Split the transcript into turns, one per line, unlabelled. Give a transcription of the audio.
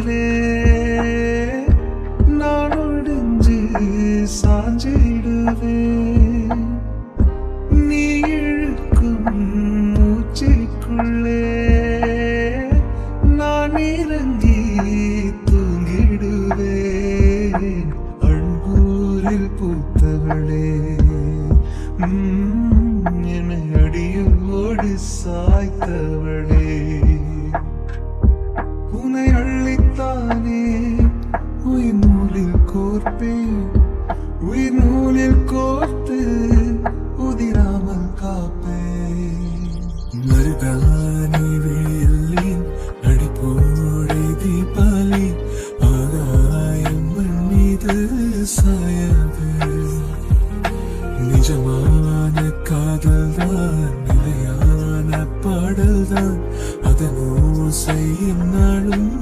மேலே நான் ஒடிஞ்சு சாஞ்சிடுவேன். நீ இழுக்கும் மூச்சுக்குள்ளே நான் இறங்கி தூங்கிடுவேன். அன்பூரில் பூத்தவளே, என்னை அடியோடு சாய்த்தவளே, உன்னை அள்ளித்தானே உயிர் நூலில் கோர்ப்பேன். உயிர் நூலில் கோர்த்து உதிராமல் காப்பேன். மருதானி விழியல்லின் அடிப்போடை தீபாலி ஆகாயம் மீது சாயாது. நிஜமான காதல்தான் நிலையான பாடல்தான் அதன் ஓசை நாளும்